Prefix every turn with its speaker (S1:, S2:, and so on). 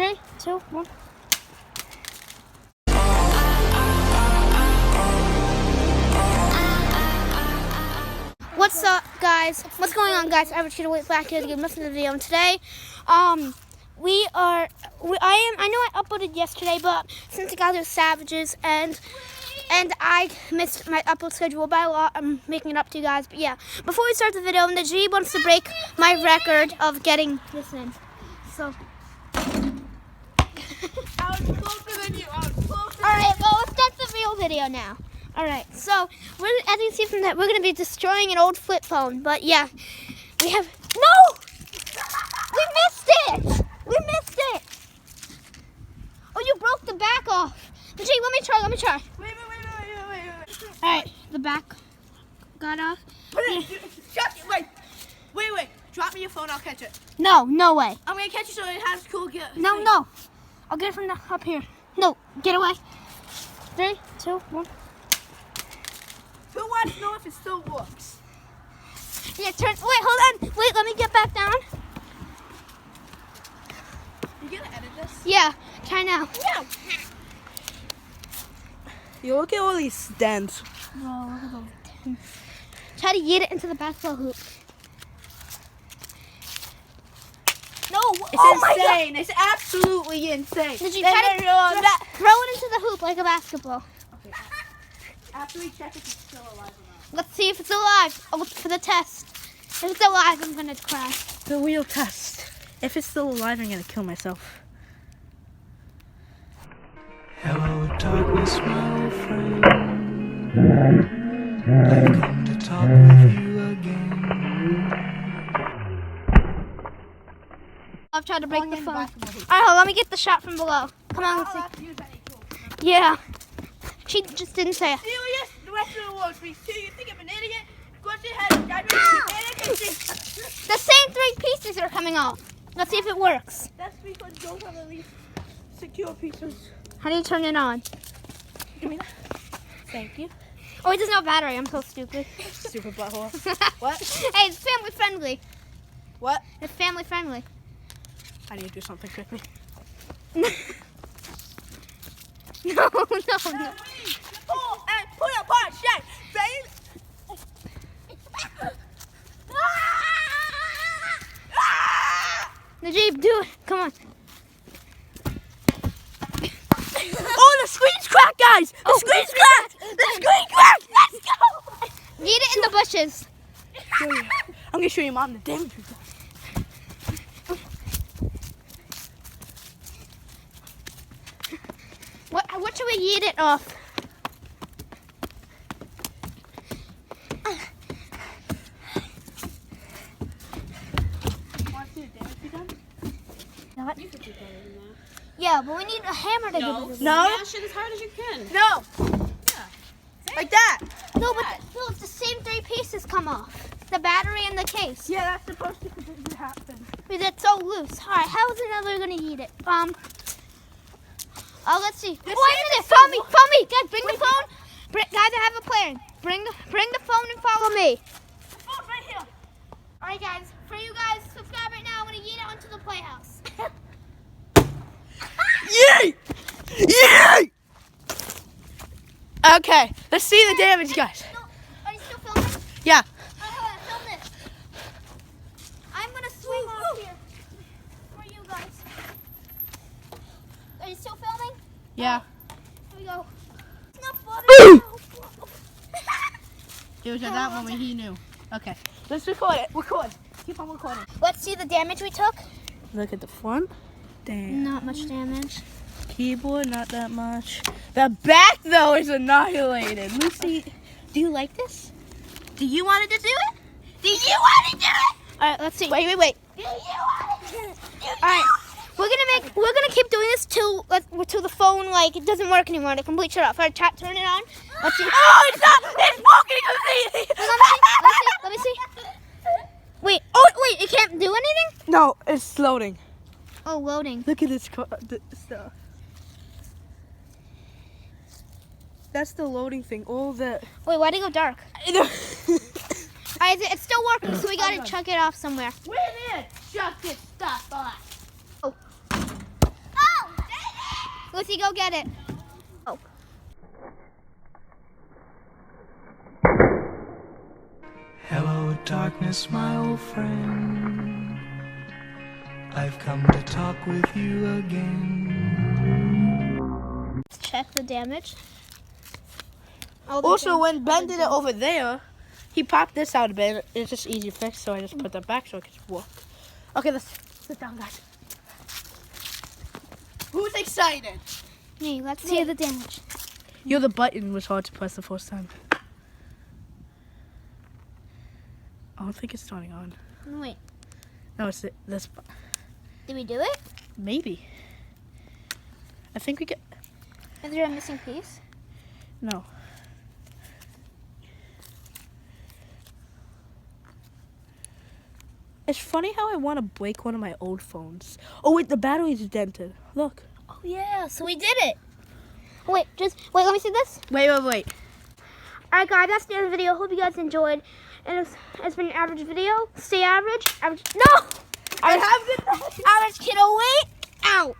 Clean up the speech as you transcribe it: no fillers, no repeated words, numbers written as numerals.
S1: 3, 2, 1. What's up, guys? What's going on, guys? I was here to wait back here to give most of the video. And today, I know I uploaded yesterday, but since the guys are savages and I missed my upload schedule by a lot, I'm making it up to you guys. But yeah, before we start the video, the G wants to break my record of getting this in. So.
S2: I was closer than you.
S1: Alright, well, let's start the real video now. Alright, so, as you can see from that, we're going to be destroying an old flip phone. But yeah, we have... No! We missed it! We missed it! Oh, you broke the back off. Gee, let me try.
S2: Wait.
S1: Alright, the back got off.
S2: Wait. Drop me your phone, I'll catch it.
S1: No way.
S2: I'm going to catch it so it has cool gear.
S1: No. I'll get it from up here. No, get away. 3, 2, 1.
S2: Who wants to know if it still works?
S1: Yeah, hold on. Wait, let me get back down.
S2: You going to edit this?
S1: Yeah, try now.
S2: Yeah. You look at all these dents.
S1: Whoa, look at those. Try to yeet it into the basketball hoop. No,
S2: It's insane. It's absolutely insane.
S1: Did you try to throw it into the hoop like a basketball?
S2: Okay. After we check if it's still alive or not.
S1: Let's see if it's alive. Oh, for the test. If it's alive, I'm gonna cry.
S2: The real test. If it's still alive, I'm gonna kill myself.
S3: Hello, darkness, my old friend. I've come to talk with you again.
S1: I've tried to break the phone. Alright, let me get the shot from below. Come on, let's see. Yeah. She just didn't say it.
S2: Serious? The rest of the world speaks to you. Think I'm an idiot?
S1: The same 3 pieces are coming off. Let's see if it works.
S2: That's because those are the least secure pieces.
S1: How do you turn it on?
S2: Give me that. Thank you.
S1: Oh, it doesn't have battery. I'm so stupid.
S2: Stupid butthole. What?
S1: Hey, it's family friendly.
S2: What?
S1: It's family friendly.
S2: I need to do something quickly.
S1: No.
S2: Pull and put apart, shake, baby.
S1: Najib, do it. Come on.
S2: Oh, the screen's cracked, guys. The screen's cracked. The screen's cracked. Let's go.
S1: Yeet it in the bushes.
S2: I'm gonna show your mom the damage we've done.
S1: What should we yeet it off?
S2: Want to see the damage we've done?
S1: Not.
S4: You could do better than that.
S1: Yeah, but we need a hammer to do this.
S2: No.
S4: Mash it as hard as you can.
S2: No.
S4: Yeah.
S2: Like that.
S1: No, but it's the same 3 pieces come off. The battery and the case.
S2: Yeah, that's supposed to happen.
S1: But it's so loose. All right, how is another gonna yeet it? Let's see.
S2: This
S1: Oh, I
S2: thing
S1: did
S2: is
S1: it. Follow me. Guys, bring the phone. Guys, I have a plan. Bring the phone and follow me.
S2: The phone's right here.
S1: All right, guys. For you guys, subscribe right now. I'm gonna yeet it onto the playhouse.
S2: Yay! Yay! Okay, let's see the damage, guys.
S1: No, are you still filming?
S2: Yeah.
S1: Film this. I'm gonna swing off here for you guys. Are you still filming?
S2: Yeah.
S1: Here we go. It's not
S2: Ooh!
S1: funny.
S2: It was at that moment he knew. Okay, let's record it. Record. Keep on recording.
S1: Let's see the damage we took.
S2: Look at the front. Damn.
S1: Not much damage.
S2: Keyboard, not that much. The back, though, is annihilated. Lucy, do you like this? Do you want to do it? Do you want to do it?
S1: All right, let's see.
S2: Wait.
S1: Do you want to do it? All right. We're gonna keep doing this till the phone it doesn't work anymore. The complete shut off. All right, turn it on. Let's see.
S2: Oh, it's not. It's broken completely.
S1: Let me see. Wait. Oh, wait. It can't do anything.
S2: No, it's loading.
S1: Oh, loading.
S2: Look at this stuff. That's the loading thing. All the.
S1: Wait, why'd it go dark? Alright, it's still working, so we gotta chuck it off somewhere.
S2: Where did chuck this stuff on?
S1: Oh. Lucy, go get it. Oh.
S3: Hello, darkness, my old friend. I've come to talk with you again.
S1: Let's check the damage.
S2: Also, when Ben did it over there, he popped this out a bit. It's just easy to fix, so I just put that back so I can just walk. Okay, let's sit down, guys. Who's excited?
S1: Me, let's see the damage.
S2: Yo, the button was hard to press the first time. I don't think it's turning on.
S1: Wait,
S2: No, it's this.
S1: did we do it?
S2: Maybe. I think we get.
S1: Is there a missing piece?
S2: No. It's funny how I want to break one of my old phones. Oh wait, the battery's dented. Look.
S1: Oh yeah, so we did it. Wait, wait, let me see this.
S2: Wait.
S1: Alright guys, that's the end of the video. Hope you guys enjoyed. And it's been an average video. Stay average. No!
S2: I have the
S1: Average kiddo, wait! Out!